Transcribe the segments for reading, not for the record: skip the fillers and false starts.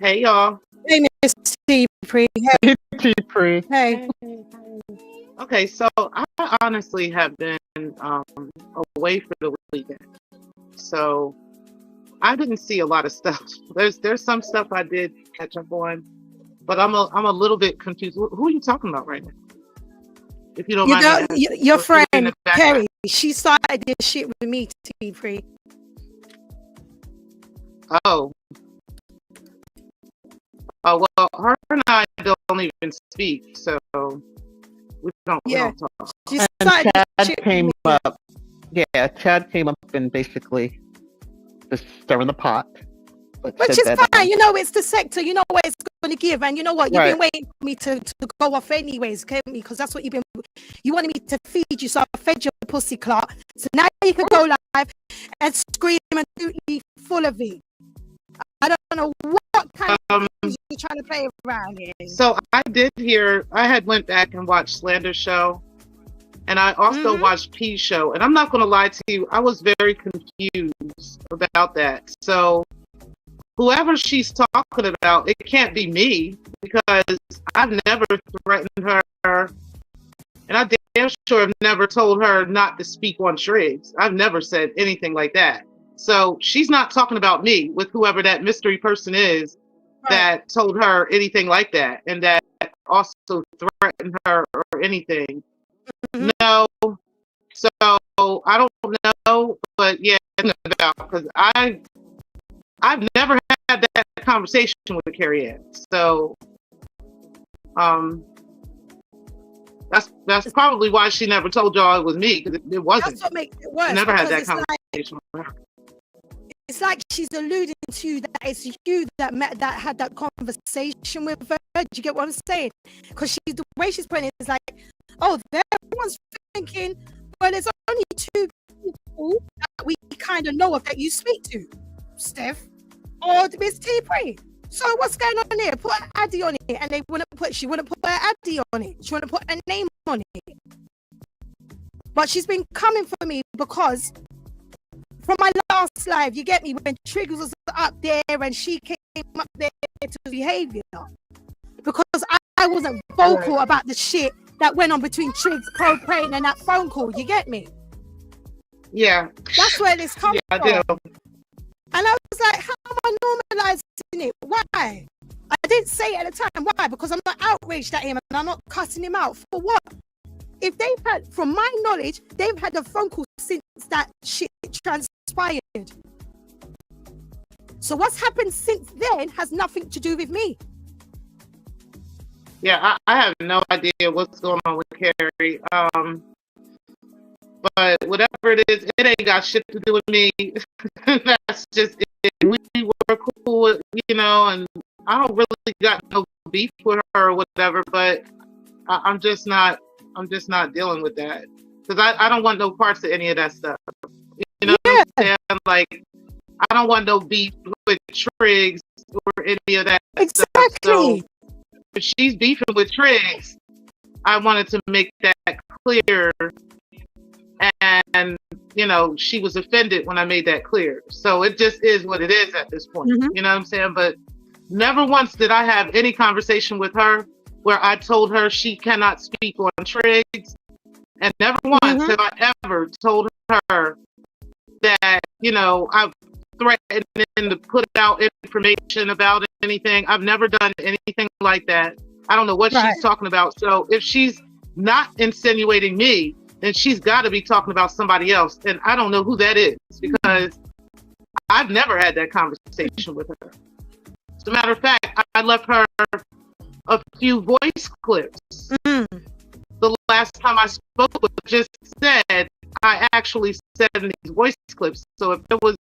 Hey y'all. Hey, Miss T. Pre. Hey. Pre. Hey. Okay, so I honestly have been um, away for the weekend, so I didn't see a lot of stuff. There's some stuff I did catch up on, but I'm a little bit confused. Who are you talking about right now? If you don't You mind me know, asking, your who's in friend, the background? Kerry, she started this shit with me, T. Pre. Oh, oh well, her and I don't even speak, so we Yeah. don't talk. She And started this Chad shit with came me. up. Yeah, Chad came up and basically just stirring the pot. Which is fine. You know, it's the sector. You know what it's going to give. And you know what? You've been waiting for me to go off anyways, because that's what you wanted me to feed you. So I fed your pussy clot. So now you can go live and scream and be full of it. I don't know what kind of things you're trying to play around here. So I did hear. I had went back and watched Slander Show, and I also watched P Show. And I'm not going to lie to you, I was very confused about that. So whoever she's talking about, it can't be me because I've never threatened her, and I damn sure have never told her not to speak on Triggs. I've never said anything like that. So she's not talking about me with whoever that mystery person is that told her anything like that and that also threatened her or anything. No. So I don't know, but yeah, about because I've never had that conversation with Carrie Ann. So that's probably why she never told y'all it was me, because it wasn't. That's what makes it worse. I never had that conversation with her. It's like she's alluding to that it's you that had that conversation with her. Do you get what I'm saying? Because the way she's putting it is like, oh, everyone's thinking, well, there's only two people that we kind of know of that you speak to, Steph or Miss T. Pre. So what's going on here? Put an Addy on it, and she wouldn't put an Addy on it. She wouldn't put a name on it. But she's been coming for me because from my last live, you get me, when Triggs was up there and she came up there to behavior, because I wasn't vocal about the shit that went on between Triggs, Propane, and that phone call. You get me? Yeah. That's where this comes from. I do. And I was like, how am I normalizing it? Why? I didn't say it at the time. Why? Because I'm not outraged at him and I'm not cussing him out. For what? If they've had, from my knowledge, they've had a phone call since that shit transpired. So what's happened since then has nothing to do with me. Yeah, I have no idea what's going on with Carrie. But whatever it is, it ain't got shit to do with me. That's just it. We were cool, you know, and I don't really got no beef with her or whatever, but I'm just not dealing with that. Because I don't want no parts of any of that stuff. You know what I'm saying? Like, I don't want no beef with Triggs or any of that stuff. So if she's beefing with Triggs, I wanted to make that clear. And, you know, she was offended when I made that clear. So it just is what it is at this point. You know what I'm saying? But never once did I have any conversation with her where I told her she cannot speak on Triggs. And never once have I ever told her that, you know, I've threatened to put out information about anything. I've never done anything like that. I don't know what she's talking about. So if she's not insinuating me, then she's got to be talking about somebody else. And I don't know who that is because I've never had that conversation with her. As a matter of fact, I left her a few voice clips. The last time I spoke with her, just said, I actually said in these voice clips. So if it was,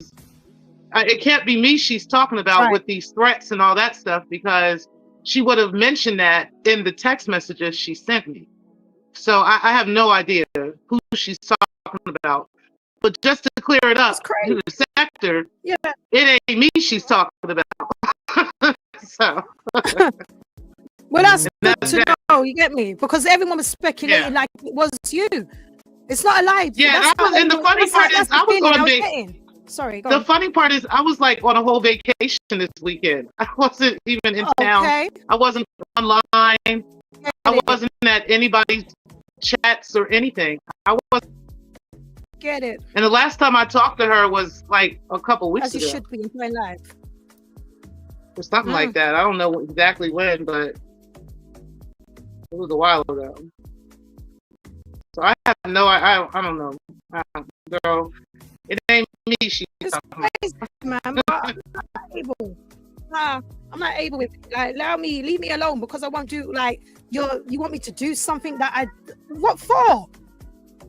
it can't be me she's talking about with these threats and all that stuff, because she would have mentioned that in the text messages she sent me. So I have no idea who she's talking about. But just to clear it up to the sector, it ain't me she's talking about. So. Well, that's good to know, you get me? Because everyone was speculating like it was you. It's not a lie. Yeah, and the funny part is I was going to be... Sorry, go The on. funny part is, I was like on a whole vacation this weekend. I wasn't even in town. Okay. I wasn't online. Get I it. wasn't at anybody's chats or anything. I was, Get it. and the last time I talked to her was like a couple weeks As you ago, should be enjoying life. or something like that. I don't know exactly when, but it was a while ago. So I have no, I don't know, girl. It ain't me. She's It's talking about. crazy, man. I'm not able. Nah, I'm not able with it. Like, leave me alone, because I want to, like, you want me to do something that what for?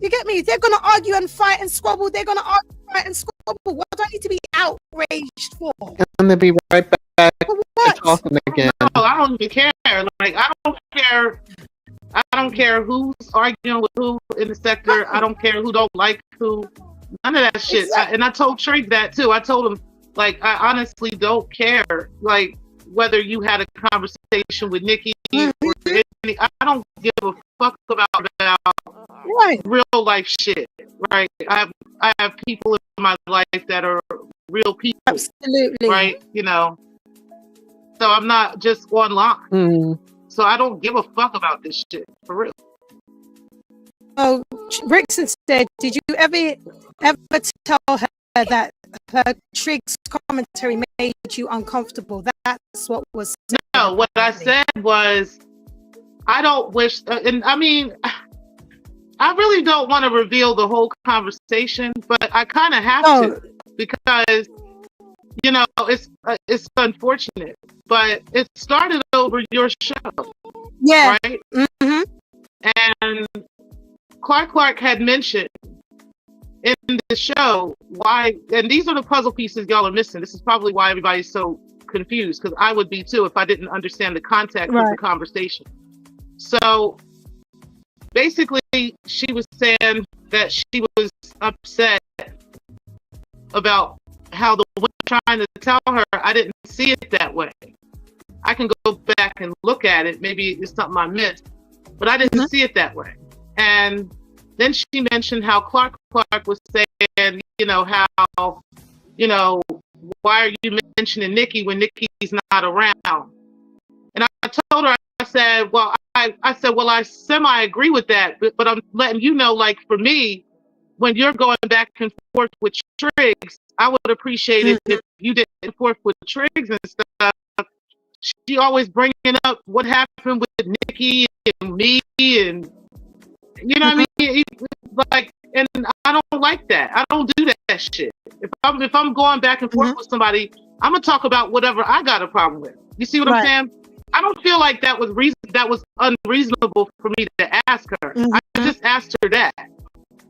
You get me? They're gonna argue and fight and squabble. They're gonna argue, fight and squabble. What do I need to be outraged for? I'm gonna be right back For to what? talking again. No, I don't even care. Like, I don't care. I don't care who's arguing with who in the sector. I don't care who don't like who. None of that shit. Exactly. And I told Trig that too. I told him, like, I honestly don't care, like, whether you had a conversation with Nikki or any. I don't give a fuck about Right. real life shit. Right? I have people in my life that are real people. Absolutely. Right? You know. So I'm not just online. Mm. So I don't give a fuck about this shit, for real. Oh, Rickson said, did you ever tell her that her Trig's commentary made you uncomfortable? That's what was said. No, what I said was, I don't wish, and I mean, I really don't want to reveal the whole conversation, but I kind of have to, because, you know, it's unfortunate, but it started over your show. Yeah. Right? Mm-hmm. And Clark had mentioned in the show why, and these are the puzzle pieces y'all are missing. This is probably why everybody's so confused, because I would be too if I didn't understand the context of the conversation. So basically, she was saying that she was upset about how the woman trying to tell her, I didn't see it that way. I can go back and look at it. Maybe it's something I missed, but I didn't see it that way. And then she mentioned how Clark was saying, you know, how, you know, why are you mentioning Nikki when Nikki's not around? And I told her, I said, well, I semi-agree with that, but I'm letting you know, like, for me, when you're going back and forth with Triggs, I would appreciate it if you didn't forth with Triggs and stuff. She always bringing up what happened with Nikki and me, and you know what I mean? Like, and I don't like that. I don't do that shit. If I'm going back and forth with somebody, I'm gonna talk about whatever I got a problem with. You see what I'm saying? I don't feel like that was unreasonable for me to ask her. I just asked her that,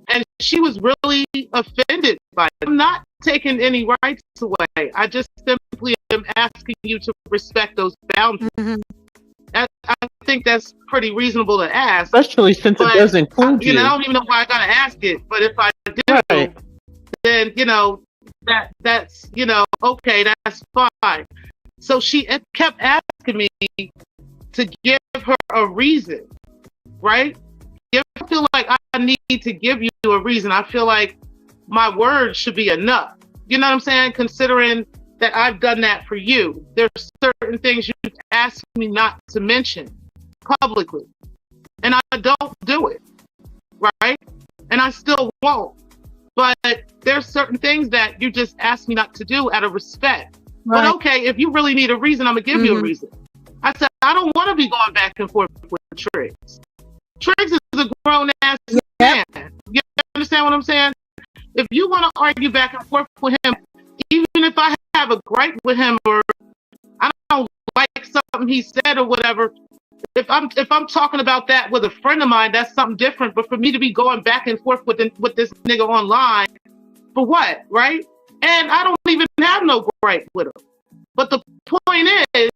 and she was really offended by it. I'm not taking any rights away. I just simply am asking you to respect those boundaries. I think that's pretty reasonable to ask, especially since it does include you. You know, I don't even know why I gotta ask it, but if I do, then you know that's you know, okay, that's fine. So she kept asking me to give her a reason, right? I feel like I need to give you a reason. I feel like my word should be enough. You know what I'm saying? Considering that I've done that for you. There's certain things you've asked me not to mention publicly, and I don't do it, right? And I still won't. But there's certain things that you just ask me not to do out of respect. But okay, if you really need a reason, I'm gonna give you a reason. I said, I don't want to be going back and forth with Triggs. Triggs is a grown ass man. You understand what I'm saying? If you want to argue back and forth with him, even if I have a gripe with him or I don't like something he said or whatever, if I'm talking about that with a friend of mine, that's something different. But for me to be going back and forth with this nigga online, for what, right? And I don't even have no gripe with him. But the point is,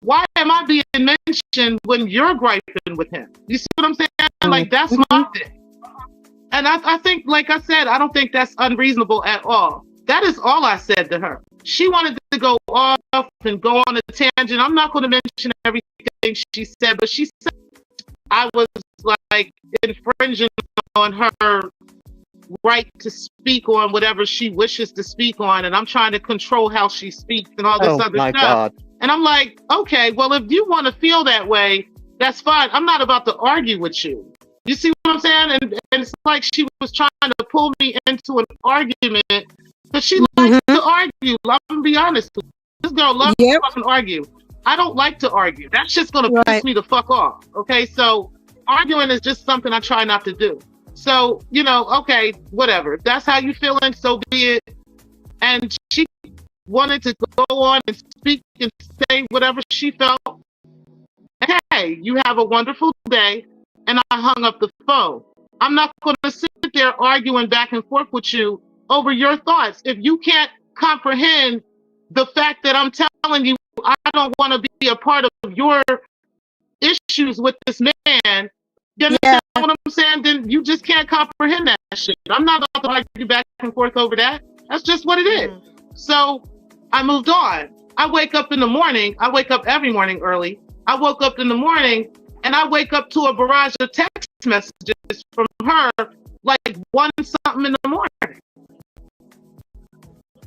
why am I being mentioned when you're griping with him? You see what I'm saying? Like, that's my thing. And I think, like I said, I don't think that's unreasonable at all. That is all I said to her. She wanted to go off and go on a tangent. I'm not going to mention everything she said, but she said I was like infringing on her right to speak on whatever she wishes to speak on, and I'm trying to control how she speaks and all this other my stuff. God. And I'm like, okay, well, if you want to feel that way, that's fine. I'm not about to argue with you. You see what I'm saying? And it's like she was trying to pull me into an argument because she likes to argue. I'm gonna be honest with you. This girl loves to fucking argue. I don't like to argue. That's just gonna piss me the fuck off. Okay, so arguing is just something I try not to do. So, you know, okay, whatever. If that's how you feeling, so be it. And she wanted to go on and speak and say whatever she felt. Hey, you have a wonderful day. And I hung up the phone. I'm not going to sit there arguing back and forth with you over your thoughts. If you can't comprehend the fact that I'm telling you I don't want to be a part of your issues with this man, you understand what I'm saying? Then you just can't comprehend that shit. I'm not about to argue back and forth over that. That's just what it is. So I moved on. I wake up in the morning. I wake up every morning early. I woke up in the morning and I wake up to a barrage of text messages from her, like 1 something in the morning.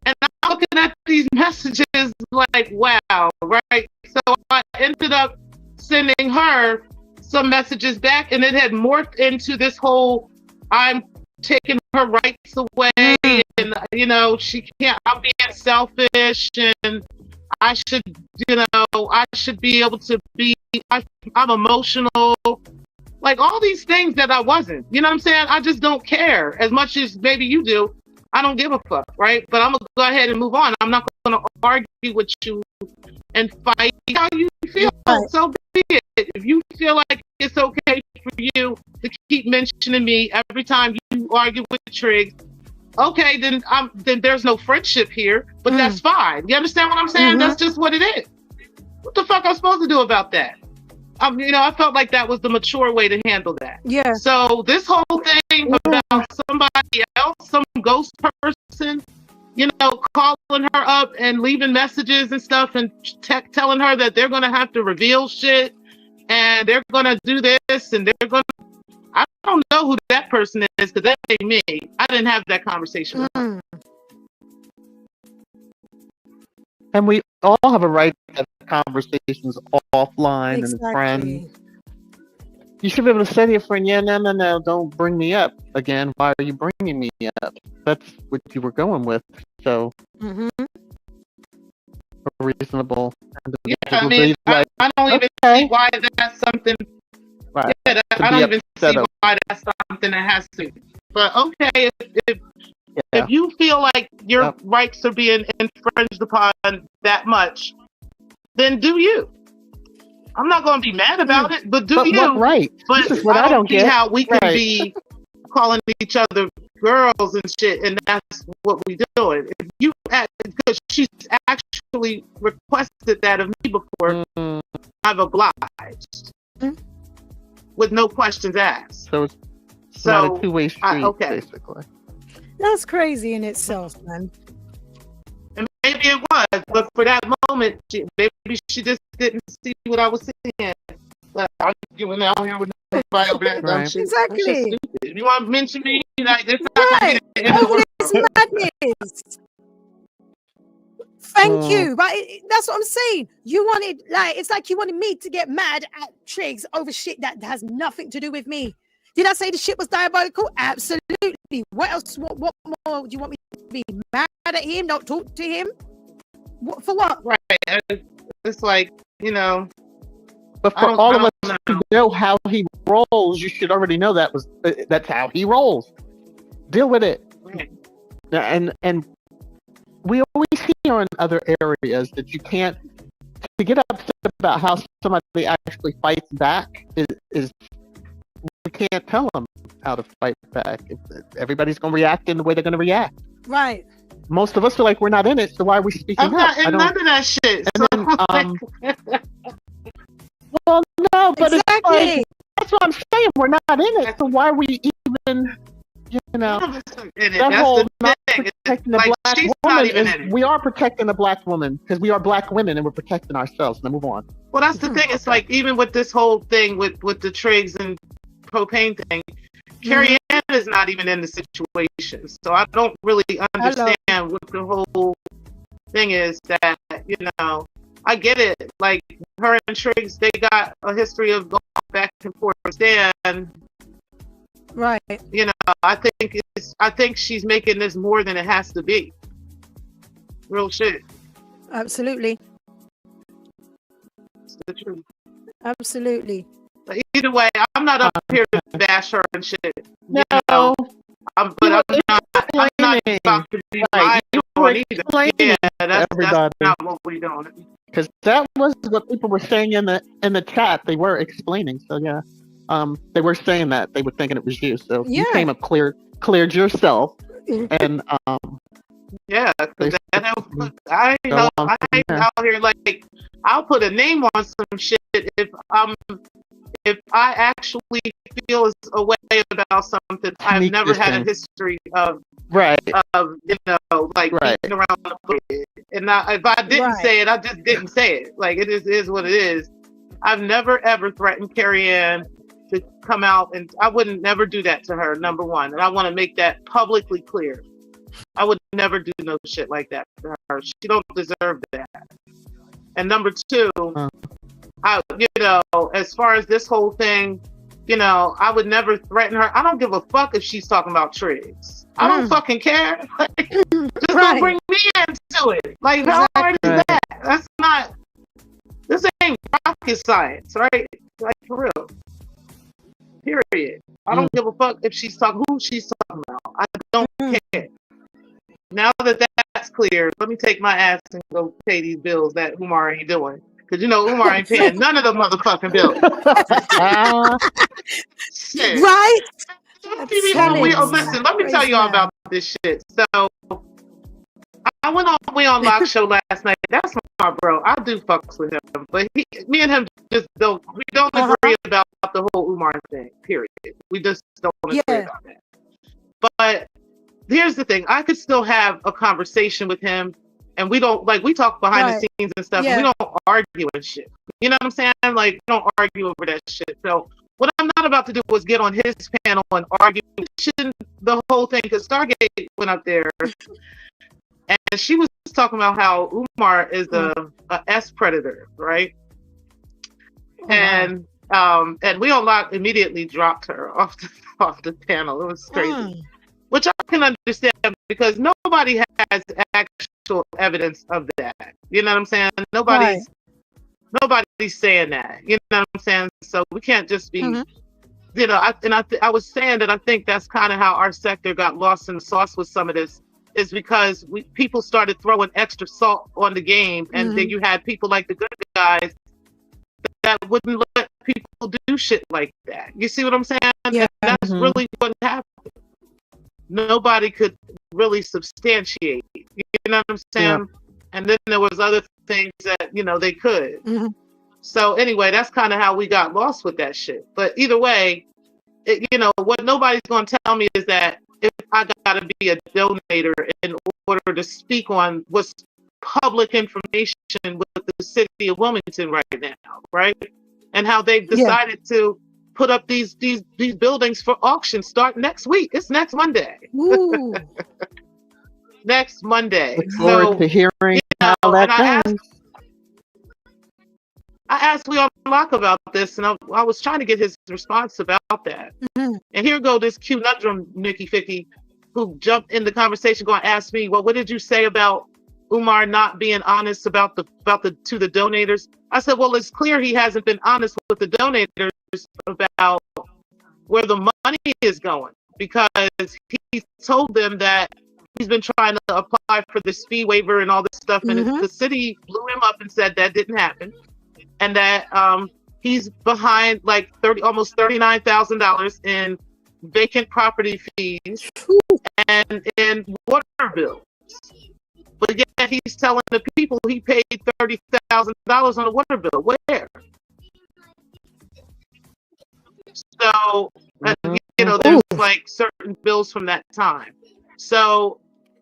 And I'm looking at these messages like, wow, right? So I ended up sending her some messages back, and it had morphed into this whole, I'm taking her rights away, and, you know, I'm being selfish, and I should, you know, I should be able to be, I'm emotional. Like all these things that I wasn't, you know what I'm saying? I just don't care as much as maybe you do. I don't give a fuck, right? But I'm going to go ahead and move on. I'm not going to argue with you and fight how you feel. So be it. If you feel like it's okay for you to keep mentioning me every time you argue with Triggs, okay, then there's no friendship here, but that's fine. You understand what I'm saying? That's just what it is. What the fuck am I supposed to do about that? You know, I felt like that was the mature way to handle that. Yeah. So this whole thing about somebody else, some ghost person, you know, calling her up and leaving messages and stuff and telling her that they're going to have to reveal shit and they're going to do this and they're going to, I don't know who that person is because that ain't me. I didn't have that conversation with her. And we all have a right to have conversations offline and friends. You should be able to say to your friend, yeah, no, don't bring me up again. Why are you bringing me up? That's what you were going with. So, a reasonable. Yeah, I mean, I don't even see why that's something. Right. Yeah, I don't even see why that's something that has to. But okay, if you feel like your rights are being infringed upon that much, then do you. I'm not going to be mad about it, but do you. What right? But this is what I don't see get. how we can be calling each other girls and shit, and that's what we doing. If you, because she's actually requested that of me before, I've obliged with no questions asked. So it's not a two-way street, basically. That's crazy in itself, man. And maybe it was, but for that moment, maybe she just didn't see what I was seeing. But I'm going out here with nobody over that dumb shit. Exactly. If you want to mention me, like this, it's madness. Thank you. But that's what I'm saying. You wanted, like, it's like you wanted me to get mad at Triggs over shit that has nothing to do with me. Did I say the shit was diabolical? Absolutely. What else? What more do you want me to be mad at him? Not talk to him? What, for what? Right. It's like, you know. But for all of us to know how he rolls, you should already know that's how he rolls. Deal with it. Right. And we always hear in other areas that you can't, to get upset about how somebody actually fights back is we can't tell them how to fight back. Everybody's going to react in the way they're going to react. Right. Most of us feel like we're not in it, so why are we speaking I'm not up? in none of that shit. Well, no, but exactly. It's like, that's what I'm saying. We're not in it, so why are we even, that whole not protecting the black woman is, we are protecting the black woman because we are black women and we're protecting ourselves. Now move on. Well, that's the thing. It's like, even with this whole thing with the Triggs and propane thing, Carrie Ann is not even in the situation. So I don't really understand what the whole thing is. That, you know, I get it. Like, her and Triggs, they got a history of going back and forth. And Right. you know, I think she's making this more than it has to be. Real shit. Absolutely. It's the truth. Absolutely. But either way, I'm not up here to bash her and shit. No, you know, I'm not about to be right. You were on either. explaining Yeah, that's everybody. not what we're doing. Because that was what people were saying in the chat. They were explaining. So yeah, they were saying that they were thinking it was you. So you Yeah. came up cleared yourself, and Yeah, they I ain't go on from there. out here like, I'll put a name on some shit if I actually feel a way about something. I've Sneak never this had in. a history of Right. you know, like Right. beating around the bush. And if I didn't Right. say it, I just didn't say it. Like, it is what it is. I've never ever threatened Carrie Ann to come out, and I wouldn't never do that to her. Number one, and I want to make that publicly clear. I would never do no shit like that to her. She don't deserve that. And number two, you know, as far as this whole thing, you know, I would never threaten her. I don't give a fuck if she's talking about Triggs. I don't fucking care. Like, just don't bring me into it. Like, how hard is that? That's not. This ain't rocket science, right? Like, for real. Period. I don't give a fuck if she's talking who she's talking about. I don't care. Now that that's clear, let me take my ass and go pay these bills that Umar ain't doing. Because, you know, Umar ain't paying none of the motherfucking bills. Shit. Right? Listen, let me tell y'all about this shit. So, I went on We On Lock show last night. That's my bro. I do fucks with him. But me and him just don't agree about the whole Umar thing, period. We just don't agree about that. But here's the thing. I could still have a conversation with him, and we don't, like, we talk behind the scenes and stuff, and we don't argue and shit. You know what I'm saying? Like, we don't argue over that shit. So what I'm not about to do was get on his panel and argue the whole thing, because Stargate went up there, and she was talking about how Umar is a S predator, right? And We On Lock immediately dropped her off the panel. It was crazy. Which I can understand, because nobody has actual evidence of that. You know what I'm saying? Nobody's saying that. You know what I'm saying? So we can't just be, you know. I was saying that I think that's kind of how our sector got lost in the sauce with some of this, is because people started throwing extra salt on the game, and then you had people like the good guys that wouldn't let people do shit like that. You see what I'm saying? Yeah. And that's really what happened. Nobody could really substantiate. You know what I'm saying? Yeah. And then there was other things that, you know, they could. So anyway, that's kind of how we got lost with that shit. But either way, you know, what nobody's going to tell me is that if I got to be a donator in order to speak on what's public information with the city of Wilmington right now, right? And how they've decided to put up these buildings for auction start next week. It's next Monday. Next Monday. Look forward to hearing how that goes. I asked We On Lock about this, and I was trying to get his response about that. And here go this conundrum, Nikki Ficky, who jumped in the conversation, going to ask me, well, what did you say about Umar not being honest about the to the donators? I said, well, it's clear he hasn't been honest with the donators about where the money is going, because he told them that he's been trying to apply for the fee waiver and all this stuff, and the city blew him up and said that didn't happen, and that he's behind like almost $39,000 in vacant property fees and in water bills. But yet he's telling the people he paid $30,000 on a water bill. Where? So, you know, there's like certain bills from that time. So,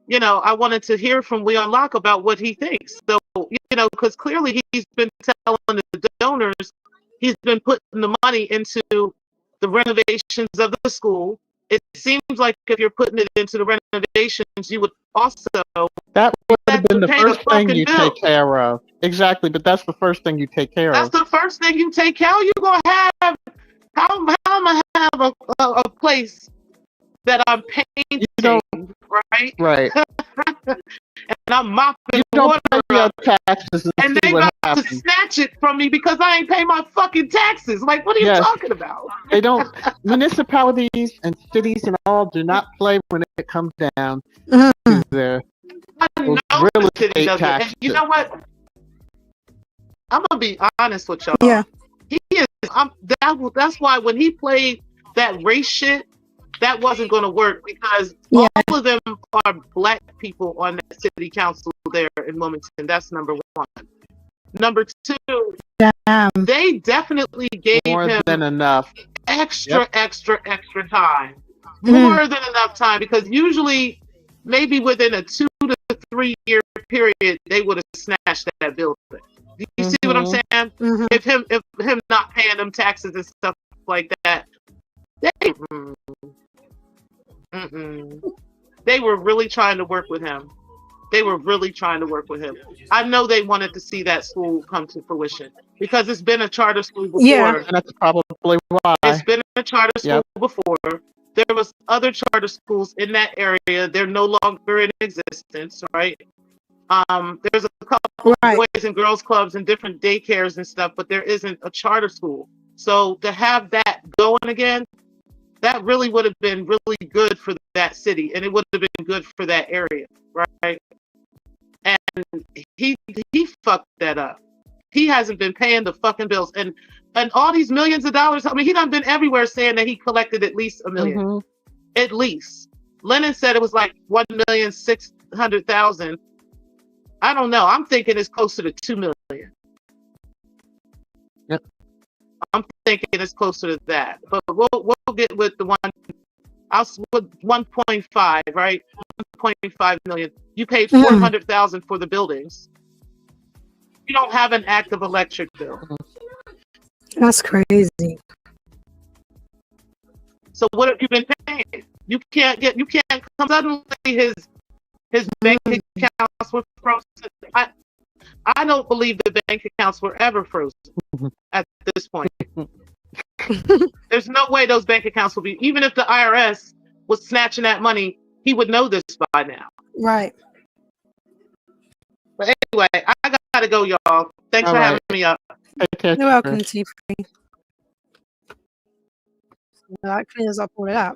you know, I wanted to hear from We On Lock about what he thinks. So, you know, because clearly he's been telling the donors, he's been putting the money into the renovations of the school. it seems like if you're putting it into the renovations, you would also That would have been the pay the first thing fucking you bill. take care of. Exactly, but that's the first thing you take care That's of. the first thing you take care of. You gonna have how am I have a place that I'm painting, right? Right. And I'm mopping You don't water pay your up, taxes and and see they what about to happens. snatch it from me because I ain't pay my fucking taxes. Like, what are you Yes. talking about? They don't. Municipalities and cities and all do not play when it comes down Mhm. to their I know real the city estate does it. taxes. And you know what? I'm gonna be honest with y'all. Yeah. He is. That's why when he played that race shit, that wasn't going to work because Yeah. all of them are black people on that city council there in Wilmington. That's number one. Number two, Damn. they definitely gave More him than enough. extra time. Mhm. More than enough time because usually, maybe within a 2 to 3 year period, they would have snatched that building. You see what I'm saying? Mhm. If him not paying them taxes and stuff like that, they they were really trying to work with him. They were really trying to work with him. I know they wanted to see that school come to fruition because it's been a charter school before. Yeah. And that's probably why. It's been a charter school Yep. before. There was other charter schools in that area. They're no longer in existence, right? There's a couple Right. of boys and girls clubs and different daycares and stuff, but there isn't a charter school. So to have that going again, that really would have been really good for that city, and it would have been good for that area, right? And he fucked that up. He hasn't been paying the fucking bills, and all these millions of dollars. I mean, he done been everywhere saying that he collected at least $1 million, Mhm. at least. Lennon said it was like 1,600,000. I don't know. I'm thinking it's closer to 2 million. Yep. I'm thinking it's closer to that. But we'll get with the one. With 1.5, right? 1.5 million. You paid 400,000 for the buildings. You don't have an active electric bill. That's crazy. So what have you been paying? You can't come suddenly his bank accounts were frozen. I don't believe the bank accounts were ever frozen at this point. There's no way those bank accounts will be, even if the IRS was snatching that money, he would know this by now. Right. But anyway, I gotta go, y'all. Thanks All for right. having me up. Take care. You're welcome, T3. That clears up all of that.